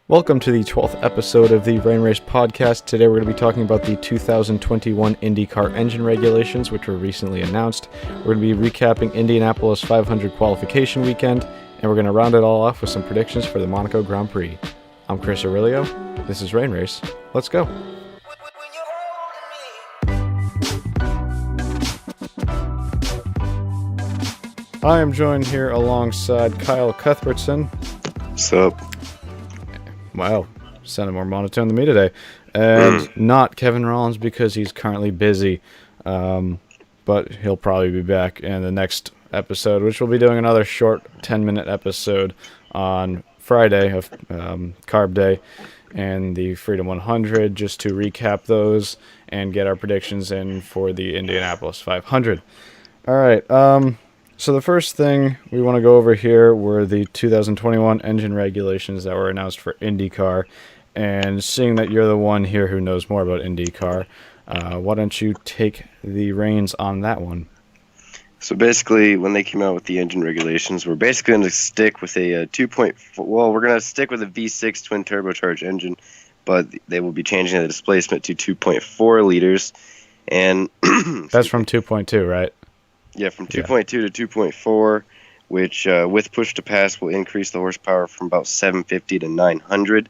Welcome to the 12th episode of the Rain Race podcast. Today we're going to be talking about the 2021 IndyCar engine regulations, which were recently announced. We're going to be recapping Indianapolis 500 qualification weekend, and we're going to round it all off with some predictions for the Monaco Grand Prix. I'm Chris Aurelio. This is Rain Race. Let's go. I am joined here alongside Kyle Cuthbertson. What's up? Wow, sounded more monotone than me today. And not Kevin Rollins because he's currently busy. But he'll probably be back in the next episode, which we'll be doing another short 10-minute episode on Friday of Carb Day and the Freedom 100, just to recap those and get our predictions in for the Indianapolis 500. All right, so the first thing we want to go over here were the 2021 engine regulations that were announced for IndyCar. And seeing that you're the one here who knows more about IndyCar, why don't you take the reins on that one? So basically, when they came out with the engine regulations, we're basically going to stick with a 2.4. Well, we're going to stick with a V6 twin turbocharged engine, but they will be changing the displacement to 2.4 liters. And that's from 2.2, right? Yeah, from 2.2 to 2.4, which with push to pass will increase the horsepower from about 750 to 900.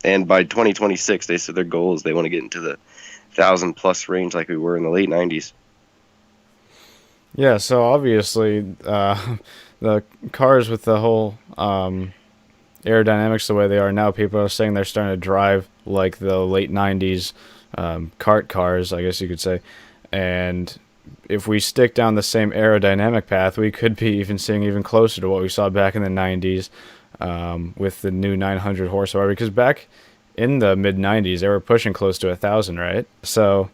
And by 2026, they said their goal is they want to get into the 1,000-plus range like we were in the late 90s. Yeah, so obviously the cars with the whole aerodynamics the way they are now, people are saying they're starting to drive like the late 90s kart cars, I guess you could say. And if we stick down the same aerodynamic path, we could be even seeing even closer to what we saw back in the 90s with the new 900 horsepower. Because back in the mid-90s, they were pushing close to 1,000, right? So,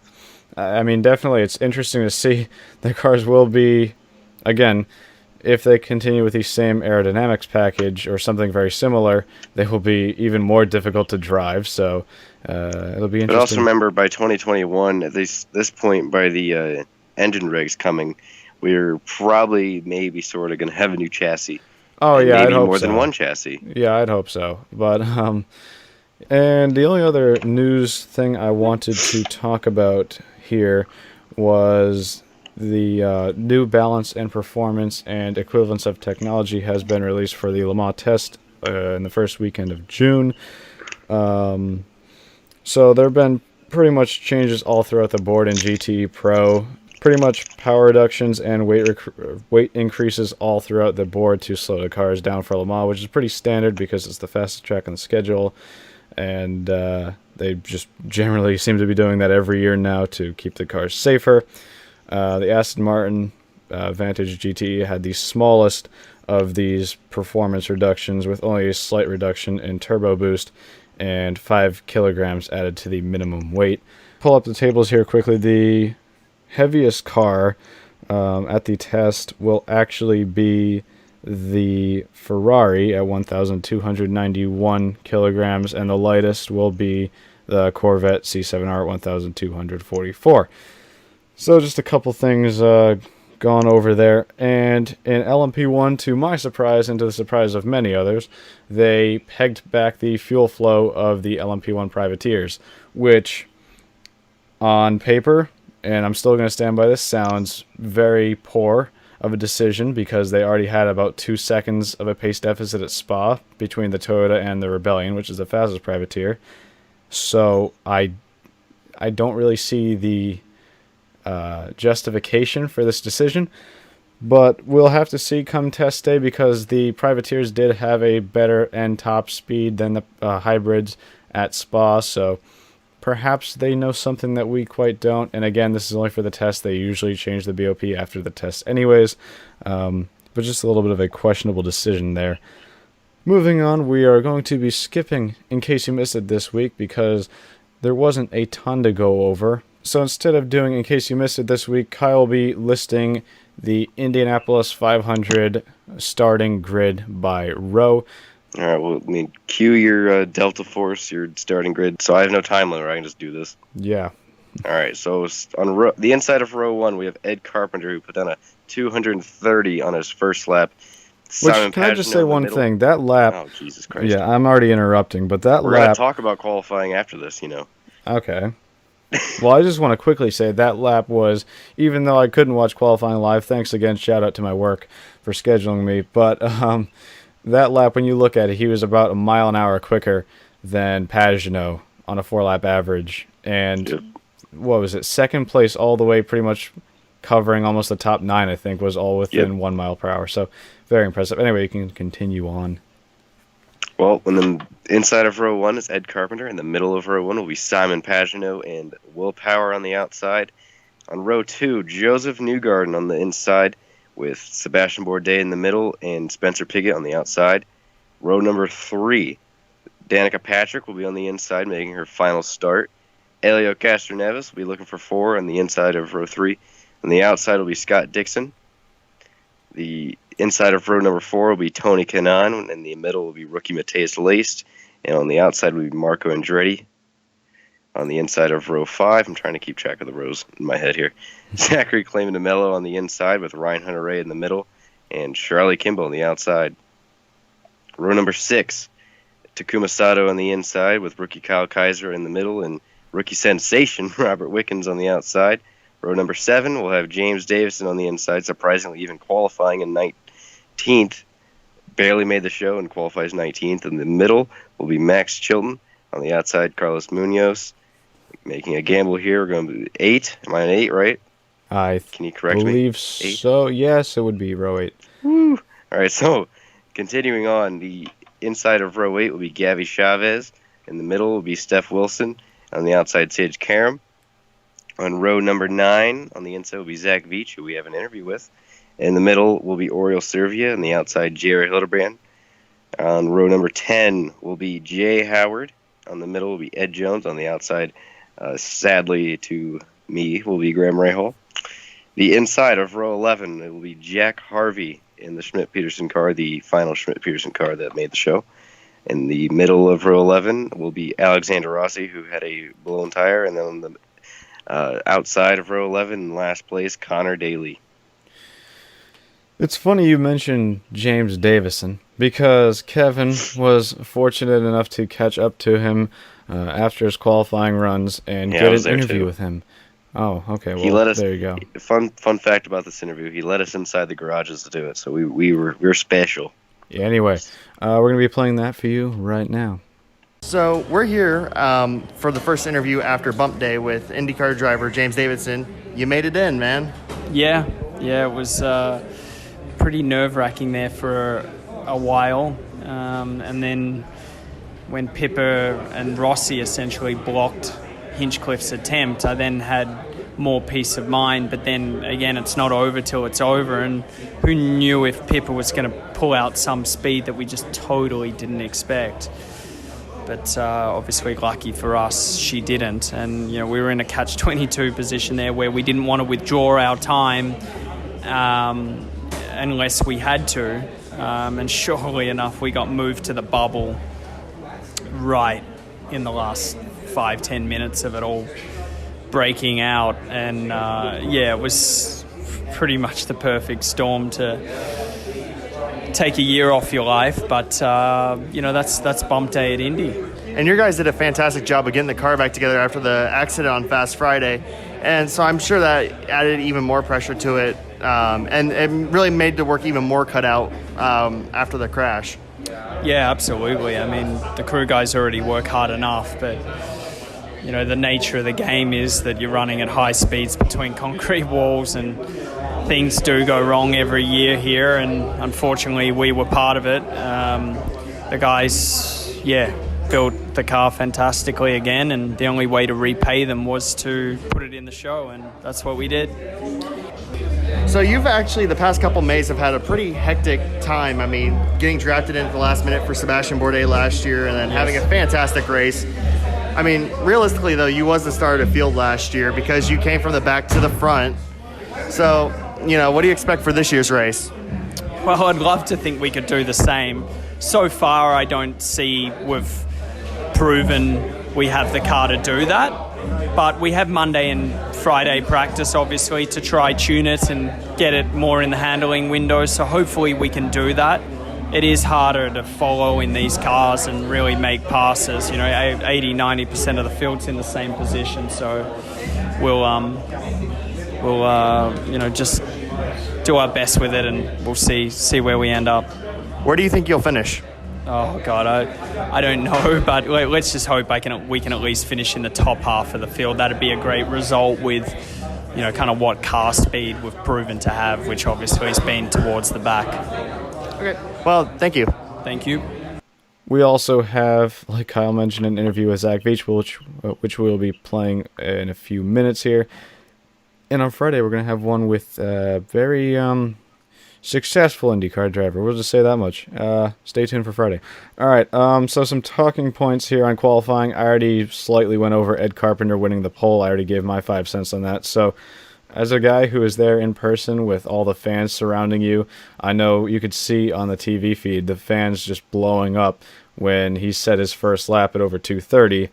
I mean, definitely it's interesting to see the cars will be, again, if they continue with the same aerodynamics package or something very similar, they will be even more difficult to drive. So, it'll be interesting. But also remember, by 2021, at this point, by the engine regs coming, we're probably maybe sort of going to have a new chassis. Oh yeah, maybe I'd hope more so. than one chassis. Yeah, I'd hope so. But and the only other news thing I wanted to talk about here was the new balance and performance and equivalence of technology has been released for the Le Mans test in the first weekend of June. So there have been pretty much changes all throughout the board in GTE Pro. Pretty much power reductions and weight increases all throughout the board to slow the cars down for Le Mans, which is pretty standard because it's the fastest track on the schedule. And they just generally seem to be doing that every year now to keep the cars safer. The Aston Martin Vantage GTE had the smallest of these performance reductions with only a slight reduction in turbo boost and 5 kilograms added to the minimum weight. Pull up the tables here quickly. The heaviest car at the test will actually be the Ferrari at 1,291 kilograms, and the lightest will be the Corvette C7R at 1,244. So just a couple things gone over there. And in LMP1, to my surprise and to the surprise of many others, they pegged back the fuel flow of the LMP1 privateers, which on paper, and I'm still going to stand by this, sounds very poor of a decision because they already had about 2 seconds of a pace deficit at Spa between the Toyota and the Rebellion, which is the fastest privateer. So I don't really see the justification for this decision, but we'll have to see come test day because the privateers did have a better end top speed than the hybrids at Spa, so perhaps they know something that we quite don't. And again, this is only for the test. They usually change the BOP after the test anyways. But just a little bit of a questionable decision there. Moving on, we are going to be skipping In Case You Missed It this week because there wasn't a ton to go over. So instead of doing In Case You Missed It this week, Kyle will be listing the Indianapolis 500 starting grid by row. All right, well, I mean, cue your Delta Force, your starting grid. So I have no time limit, right? I can just do this. Yeah. All right, so on the inside of row 1, we have Ed Carpenter, who put down a 230 on his first lap. Simon can I just Pagenaud say in the one middle. thing? That lap. Oh, Jesus Christ. Yeah, I'm already interrupting, but that We're going lap. to talk about qualifying after this, Okay. Well, I just want to quickly say that lap was, even though I couldn't watch qualifying live, thanks again, shout out to my work for scheduling me, but that lap, when you look at it, he was about a mile an hour quicker than Pagenaud on a 4-lap average. And Yep. what was it? Second place all the way, pretty much covering almost the top 9, I think, was all within 1 mile per hour. So very impressive. Anyway, you can continue on. Well, in the inside of row 1 is Ed Carpenter. In the middle of row 1 will be Simon Pagenaud and Will Power on the outside. On row 2, Joseph Newgarden on the inside with Sebastian Bourdais in the middle and Spencer Pigot on the outside. Row number 3, Danica Patrick will be on the inside making her final start. Elio Castroneves will be looking for 4 on the inside of row 3. On the outside will be Scott Dixon. The inside of row number 4 will be Tony Kanaan, and in the middle will be rookie Matheus Laced, and on the outside will be Marco Andretti. On the inside of row 5, I'm trying to keep track of the rows in my head here, Zachary Claman-DeMello on the inside with Ryan Hunter-Reay in the middle, and Charlie Kimball on the outside. Row number 6, Takuma Sato on the inside with rookie Kyle Kaiser in the middle, and rookie sensation Robert Wickens on the outside. Row number 7, we'll have James Davison on the inside, surprisingly even qualifying in 19th. Barely made the show and qualifies 19th. In the middle will be Max Chilton. On the outside, Carlos Munoz. Making a gamble here, we're going to be 8. Am I on 8, right? Can you correct me? I believe so. Yes, it would be row 8. Woo. All right, so continuing on, the inside of row 8 will be Gabby Chavez. In the middle will be Steph Wilson. On the outside, Sage Karam. On row number 9, on the inside will be Zach Veach, who we have an interview with. In the middle will be Oriol Servia, on the outside, Jerry Hildebrand. On row number 10 will be Jay Howard. On the middle will be Ed Jones. On the outside, sadly to me, will be Graham Rahal. The inside of row 11, it will be Jack Harvey in the Schmidt-Peterson car, the final Schmidt-Peterson car that made the show. In the middle of row 11 will be Alexander Rossi, who had a blown tire. And then on the outside of row 11, in last place, Connor Daly. It's funny you mentioned James Davison, because Kevin was fortunate enough to catch up to him after his qualifying runs and get an interview with him. Oh, okay. Well, there you go. Fun fact about this interview: he let us inside the garages to do it, so we were special. Yeah, anyway, we're gonna be playing that for you right now. So we're here for the first interview after Bump Day with IndyCar driver James Davison. You made it in, man. Yeah, it was pretty nerve-wracking there for a while, and then when Pippa and Rossi essentially blocked Hinchcliffe's attempt, I then had more peace of mind. But then again, it's not over till it's over, and who knew if Pippa was going to pull out some speed that we just totally didn't expect. But obviously, lucky for us, she didn't. And, we were in a catch-22 position there where we didn't want to withdraw our time unless we had to. And surely enough, we got moved to the bubble right in the last 5-10 minutes of it all breaking out. And, it was pretty much the perfect storm to take a year off your life, but that's Bump Day at Indy. And your guys did a fantastic job of getting the car back together after the accident on Fast Friday, and so I'm sure that added even more pressure to it, and it really made the work even more cut out after the crash. Yeah, absolutely. I mean, the crew guys already work hard enough, but the nature of the game is that you're running at high speeds between concrete walls, and things do go wrong every year here, and unfortunately we were part of it. The guys, built the car fantastically again, and the only way to repay them was to put it in the show, and that's what we did. So you've actually, the past couple Mays, have had a pretty hectic time. I mean, getting drafted in at the last minute for Sebastian Bourdais last year, and then having a fantastic race. I mean, realistically, though, you was the star of the field last year because you came from the back to the front. So, what do you expect for this year's race? Well, I'd love to think we could do the same. So far, I don't see we've proven we have the car to do that. But we have Monday and Friday practice, obviously, to try tune it and get it more in the handling window. So hopefully we can do that. It is harder to follow in these cars and really make passes. 80-90% of the field's in the same position. So we'll just do our best with it, and we'll see where we end up. Where do you think you'll finish? Oh God, I don't know, but let's just hope we can at least finish in the top half of the field. That'd be a great result with, kind of what car speed we've proven to have, which obviously has been towards the back. Okay. Well, thank you. Thank you. We also have, like Kyle mentioned, an interview with Zack Beech, which we'll be playing in a few minutes here. And on Friday, we're going to have one with a very successful IndyCar driver. We'll just say that much. Stay tuned for Friday. All right, so some talking points here on qualifying. I already slightly went over Ed Carpenter winning the pole. I already gave my 5 cents on that. So as a guy who is there in person with all the fans surrounding you, I know you could see on the TV feed the fans just blowing up when he set his first lap at over 2:30.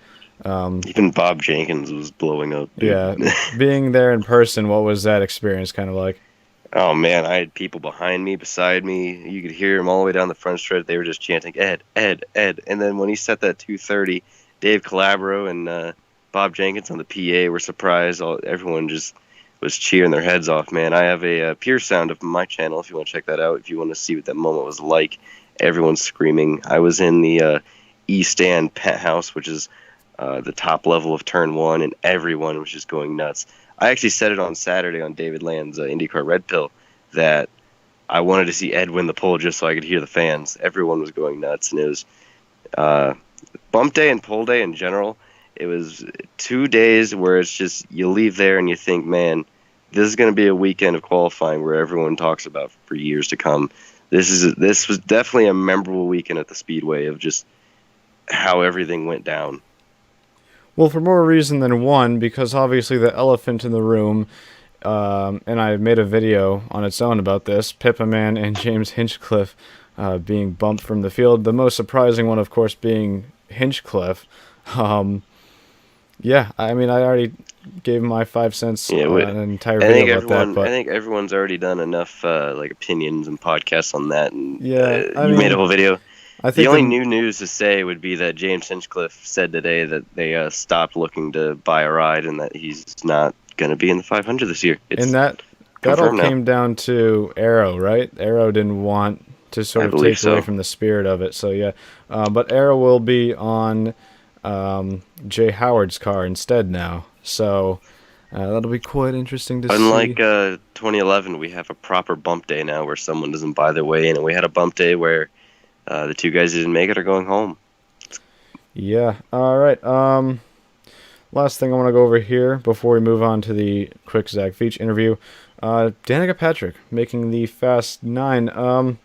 Even Bob Jenkins was blowing up. Dude. Yeah, being there in person, what was that experience kind of like? Oh, man, I had people behind me, beside me. You could hear them all the way down the front stretch. They were just chanting, Ed, Ed, Ed. And then when he set that 2:30, Dave Calabro and Bob Jenkins on the PA were surprised. Everyone just was cheering their heads off, man. I have a Pure Sound of my channel if you want to check that out, if you want to see what that moment was like. Everyone's screaming. I was in the East Stand penthouse, which is the top level of Turn 1, and everyone was just going nuts. I actually said it on Saturday on David Land's IndyCar Red Pill that I wanted to see Ed win the pole just so I could hear the fans. Everyone was going nuts, and it was bump day and pole day in general. It was 2 days where it's just you leave there and you think, man, this is going to be a weekend of qualifying where everyone talks about for years to come. This was definitely a memorable weekend at the Speedway of just how everything went down. Well, for more reason than one, because obviously the elephant in the room, and I made a video on its own about this, Pippa Man and James Hinchcliffe being bumped from the field. The most surprising one, of course, being Hinchcliffe. Yeah, I mean, I already gave my 5 cents on an entire video about that. But I think everyone's already done enough opinions and podcasts on that, and yeah, you made a whole video. I think the only new news to say would be that James Hinchcliffe said today that they stopped looking to buy a ride and that he's not going to be in the 500 this year. And that all came down to Arrow, right? Arrow didn't want to sort of take away from the spirit of it. So, yeah. But Arrow will be on Jay Howard's car instead now. So that'll be quite interesting to see. Unlike 2011, we have a proper bump day now where someone doesn't buy their way in. And we had a bump day where the two guys who didn't make it are going home. Yeah. All right. Last thing I want to go over here before we move on to the quick Zack Veach interview. Danica Patrick making the Fast 9.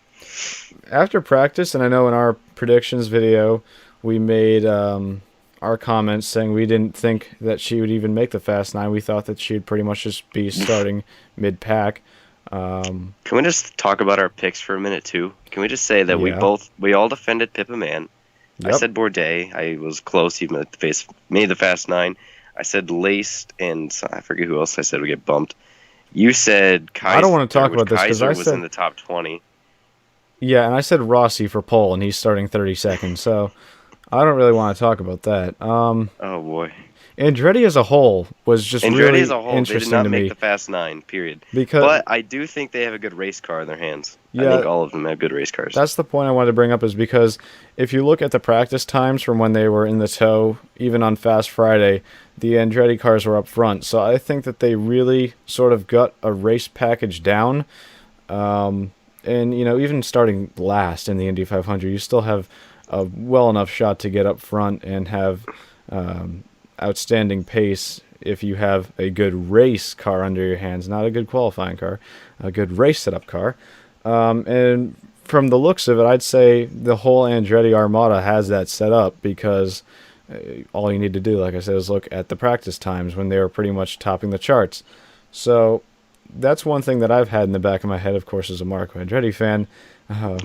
After practice, and I know in our predictions video, we made our comments saying we didn't think that she would even make the Fast 9. We thought that she'd pretty much just be starting mid-pack. Can we just talk about our picks for a minute too? Can we just say that we all defended Pippa Man? Yep. I said Bourdais. I was close. He made the Fast 9. I said Laced, and I forget who else I said would get bumped. You said Kaiser. I don't want to talk about this because I was in the top 20. Yeah, and I said Rossi for pole, and he's starting 32nd. So I don't really want to talk about that. Oh boy. Andretti as a whole was just really interesting they did not to make me. the Fast 9, period. But I do think they have a good race car in their hands. Yeah, I think all of them have good race cars. That's the point I wanted to bring up, is because if you look at the practice times from when they were in the tow, even on Fast Friday, the Andretti cars were up front. So I think that they really sort of got a race package down. And, even starting last in the Indy 500, you still have a well enough shot to get up front and have outstanding pace if you have a good race car under your hands, not a good qualifying car, a good race setup car. And from the looks of it, I'd say the whole Andretti Armada has that set up, because all you need to do, like I said, is look at the practice times when they were pretty much topping the charts. So that's one thing that I've had in the back of my head, of course, as a Marco Andretti fan.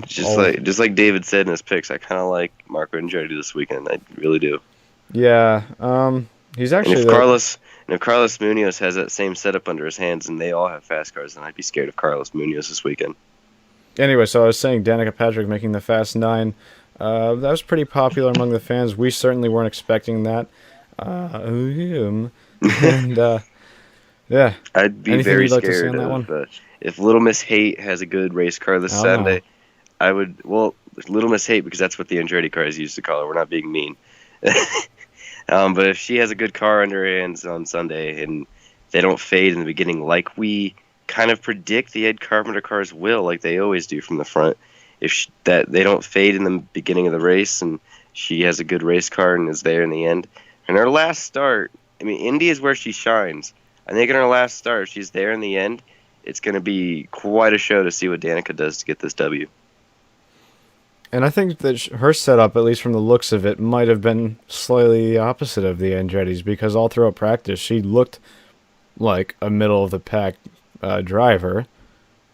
Just like David said in his picks, I kind of like Marco Andretti this weekend. I really do. Yeah, he's actually. And And if Carlos Munoz has that same setup under his hands and they all have fast cars, then I'd be scared of Carlos Munoz this weekend. Anyway, so I was saying Danica Patrick making the Fast 9. That was pretty popular among the fans. We certainly weren't expecting that. Yeah. I'd be Anything very you'd like to say scared on that of one? if Little Miss Hate has a good race car this Sunday. I would, Little Miss Hate, because that's what the Andretti cars used to call her. We're not being mean. But if she has a good car under her hands on Sunday and they don't fade in the beginning like we kind of predict the Ed Carpenter cars will, like they always do from the front, that they don't fade in the beginning of the race and she has a good race car and is there in the end. And her last start, I mean, Indy is where she shines. I think in her last start, if she's there in the end, it's going to be quite a show to see what Danica does to get this W. And I think that her setup, at least from the looks of it, might have been slightly the opposite of the Andretti's, because all throughout practice she looked like a middle-of-the-pack driver,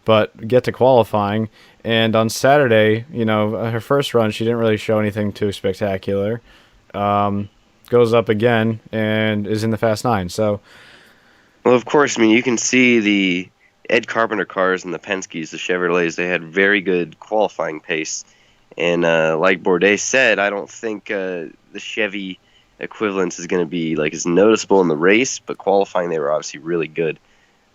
but get to qualifying, and on Saturday, her first run, she didn't really show anything too spectacular. Goes up again and is in the Fast 9, so... Well, of course, I mean, you can see the Ed Carpenter cars and the Penske's, the Chevrolets, they had very good qualifying pace. And like Bourdais said, I don't think the Chevy equivalence is going to be like as noticeable in the race, but qualifying they were obviously really good.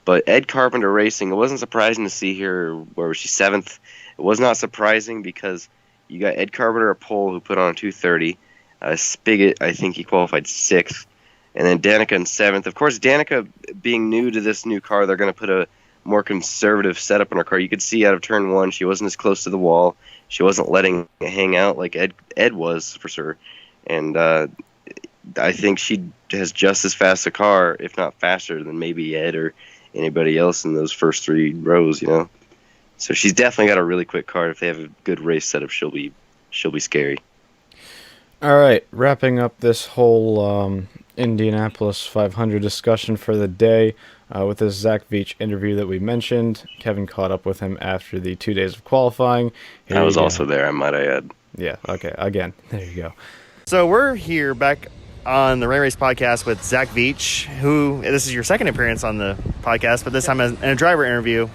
But Ed Carpenter Racing, it wasn't surprising to see her, where was she, 7th? It was not surprising because you got Ed Carpenter at pole, who put on a 230. Spigot, I think he qualified 6th. And then Danica in 7th. Of course, Danica, being new to this new car, they're going to put a more conservative setup in her car. You could see out of turn 1, she wasn't as close to the wall. She wasn't letting it hang out like Ed was, for sure. And I think she has just as fast a car, if not faster, than maybe Ed or anybody else in those first 3 rows, So she's definitely got a really quick car. If they have a good race setup, she'll be scary. All right, wrapping up this whole Indianapolis 500 discussion for the day with this Zack Veach interview that we mentioned. Kevin caught up with him after the 2 days of qualifying. I was also there, I might add. Yeah, okay, again, there you go. So we're here back on the Rain Race podcast with Zack Veach, who, this is your second appearance on the podcast, but this time in a driver interview.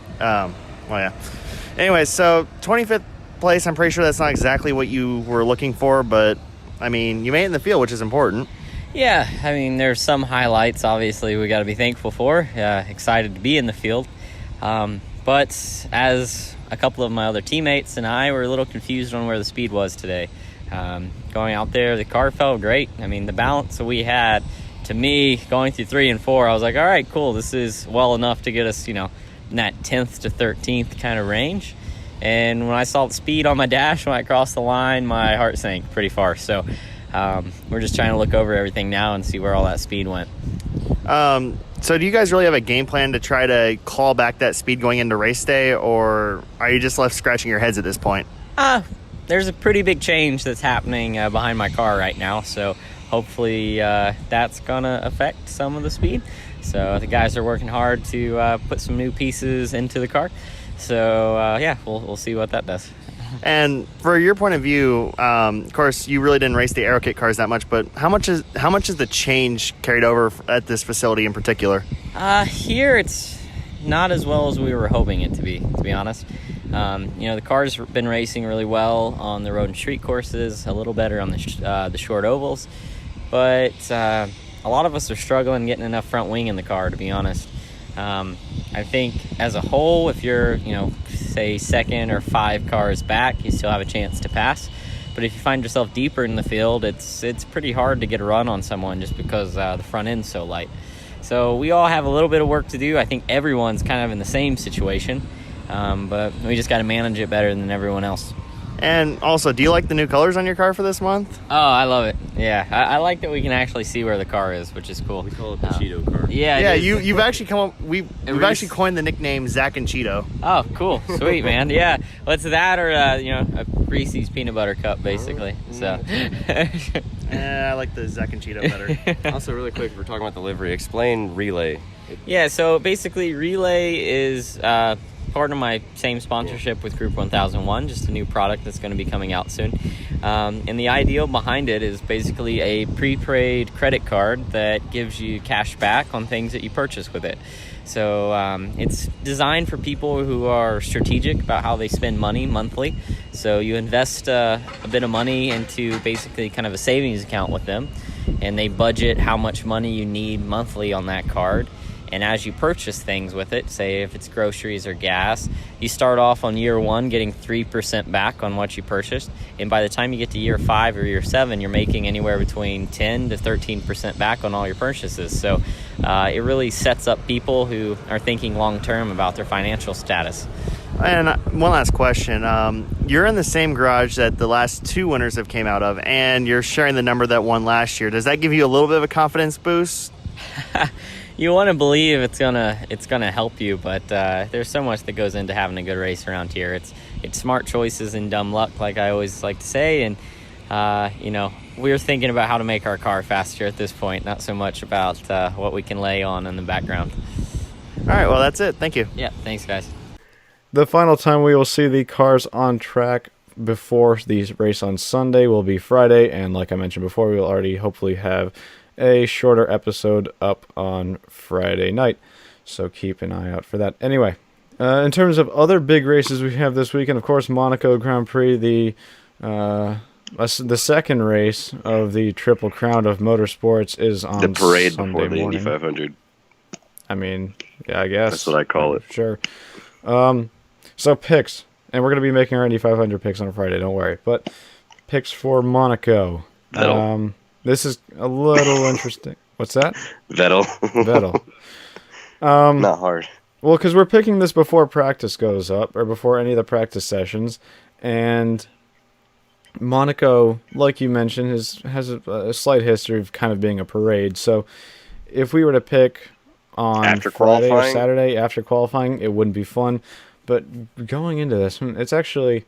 Anyway, so 25th place, I'm pretty sure that's not exactly what you were looking for, but, I mean, you made it in the field, which is important. Yeah, I mean, there's some highlights, obviously, we got to be thankful for. Excited to be in the field. But as a couple of my other teammates and I were a little confused on where the speed was today. Going out there, the car felt great. I mean, the balance that we had, to me, going through 3 and 4, I was like, all right, cool. This is well enough to get us, in that 10th to 13th kind of range. And when I saw the speed on my dash when I crossed the line, my heart sank pretty far. So we're just trying to look over everything now and see where all that speed went. So do you guys really have a game plan to try to claw back that speed going into race day, or are you just left scratching your heads at this point? There's a pretty big change that's happening behind my car right now, so hopefully that's going to affect some of the speed. So the guys are working hard to put some new pieces into the car. So, we'll see what that does. And for your point of view, of course, you really didn't race the Aerokit cars that much, but how much is the change carried over at this facility in particular? Here it's not as well as we were hoping it to be honest. The car's been racing really well on the road and street courses, a little better on the short ovals, but a lot of us are struggling getting enough front wing in the car, to be honest. I think as a whole, if you're, say 2nd or 5 cars back, you still have a chance to pass. But if you find yourself deeper in the field, it's pretty hard to get a run on someone just because the front end's so light. So we all have a little bit of work to do. I think everyone's kind of in the same situation, but we just got to manage it better than everyone else. And also, do you like the new colors on your car for this month? Oh, I love it. Yeah, I like that we can actually see where the car is, which is cool. We call it the Cheeto car. Yeah, you've actually come up. We've actually coined the nickname Zack and Cheeto. Oh, cool, sweet, man. Yeah, well, it's that or a Reese's peanut butter cup, basically. So. I like the Zack and Cheeto better. Also, really quick, we're talking about the livery. Explain Relay. Yeah, so basically, Relay is part of my same sponsorship with Group 1001, just a new product that's going to be coming out soon. And the idea behind it is basically a prepaid credit card that gives you cash back on things that you purchase with it. So it's designed for people who are strategic about how they spend money monthly. So you invest a bit of money into basically kind of a savings account with them, and they budget how much money you need monthly on that card. And as you purchase things with it, say if it's groceries or gas, you start off on year 1 getting 3% back on what you purchased. And by the time you get to year 5 or year 7, you're making anywhere between 10 to 13% back on all your purchases. So it really sets up people who are thinking long-term about their financial status. And one last question. You're in the same garage that the last 2 winners have came out of, and you're sharing the number that won last year. Does that give you a little bit of a confidence boost? You want to believe it's gonna help you, but there's so much that goes into having a good race around here. It's smart choices and dumb luck, like I always like to say. And we're thinking about how to make our car faster at this point, not so much about what we can lay on in the background. All right, well, that's it. Thank you. Yeah, thanks, guys. The final time we will see the cars on track before the race on Sunday will be Friday, and like I mentioned before, we will already hopefully have a shorter episode up on Friday night, so keep an eye out for that. Anyway, in terms of other big races we have this weekend, of course, Monaco Grand Prix, the second race of the Triple Crown of Motorsports is on the parade Sunday before the morning. Indy 500. I mean, yeah, I guess. That's what I call it. Sure. So picks, and we're going to be making our Indy 500 picks on Friday, don't worry. But picks for Monaco. Vettel. This is a little interesting. What's that? Vettel. Vettel. Not hard. Well, because we're picking this before practice goes up, or before any of the practice sessions, and Monaco, like you mentioned, has a slight history of kind of being a parade. So if we were to pick on After Friday or qualifying? Saturday after qualifying, it wouldn't be fun. But going into this, it's actually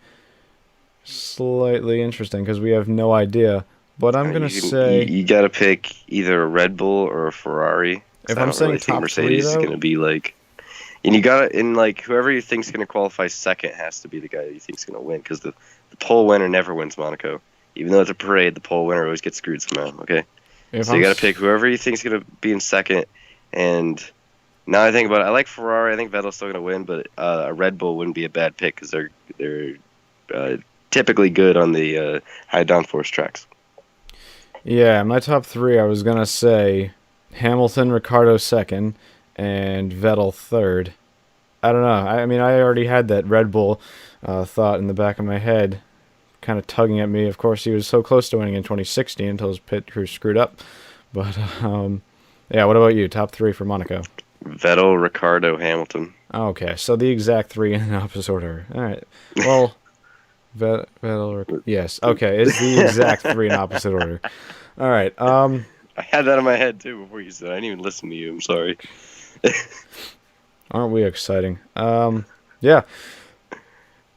slightly interesting because we have no idea. But I'm going to say... You got to pick either a Red Bull or a Ferrari. If I'm saying top Mercedes three, is going to be like... And you got to... And like, whoever you think's going to qualify second has to be the guy that you think's going to win. Because the pole winner never wins Monaco. Even though it's a parade, the pole winner always gets screwed somehow, okay? So you got to pick whoever you think's going to be in second. And now I think about it, I like Ferrari. I think Vettel's still going to win. But a Red Bull wouldn't be a bad pick because they're typically good on the high downforce tracks. Yeah, my top three, I was going to say Hamilton, Ricciardo second, and Vettel third. I don't know. I mean, I already had that Red Bull thought in the back of my head, kind of tugging at me. Of course, he was so close to winning in 2016 until his pit crew screwed up. But, yeah, what about you? Top three for Monaco? Vettel, Ricciardo, Hamilton. Okay, so the exact three in opposite order. All right. Well... Vettel, yes. Okay, it's the exact three in opposite order. All right. I had that in my head too before you said. I didn't even listen to you. I'm sorry. Aren't we exciting? Yeah.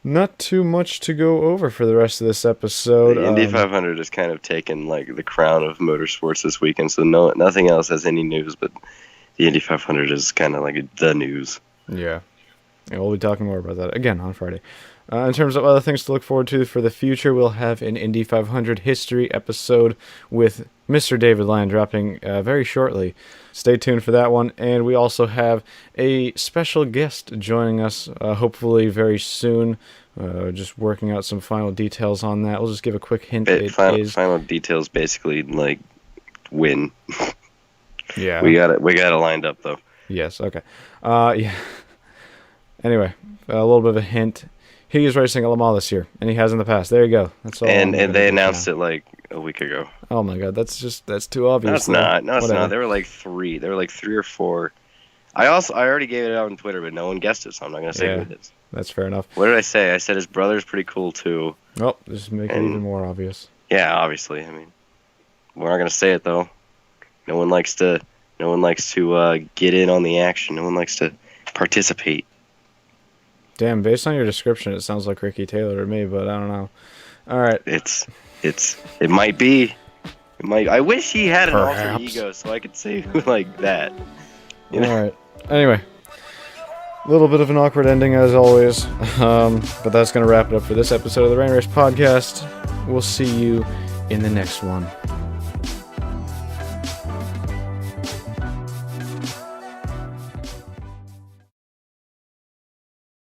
Not too much to go over for the rest of this episode. The Indy 500 has kind of taken like the crown of motorsports this weekend, so nothing else has any news, but the Indy 500 is kind of like the news. Yeah. We'll be talking more about that again on Friday. In terms of other things to look forward to for the future, we'll have an Indy 500 history episode with Mr. David Land dropping very shortly. Stay tuned for that one. And we also have a special guest joining us, hopefully very soon. Just working out some final details on that. We'll just give a quick hint. Final details basically like win. Yeah. We got it lined up though. Yes, okay. Yeah. Anyway, a little bit of a hint. He is racing at Le Mans this year, and he has in the past. There you go. That's all. And they announced it like a week ago. Oh my god, that's too obvious. No, it's not. There were like three. There were like 3 or 4. I already gave it out on Twitter, but no one guessed it, so I'm not gonna say who it is. That's fair enough. What did I say? I said his brother's pretty cool too. Oh, just make it even more obvious. Yeah, obviously. I mean, we're not gonna say it though. No one likes to get in on the action. No one likes to participate. Damn, based on your description, it sounds like Ricky Taylor to me, but I don't know. All right. It might be. It might. I wish he had an alter ego so I could say like that. You know? All right. Anyway, a little bit of an awkward ending as always, but that's going to wrap it up for this episode of the Rain Race Podcast. we'll see you in the next one.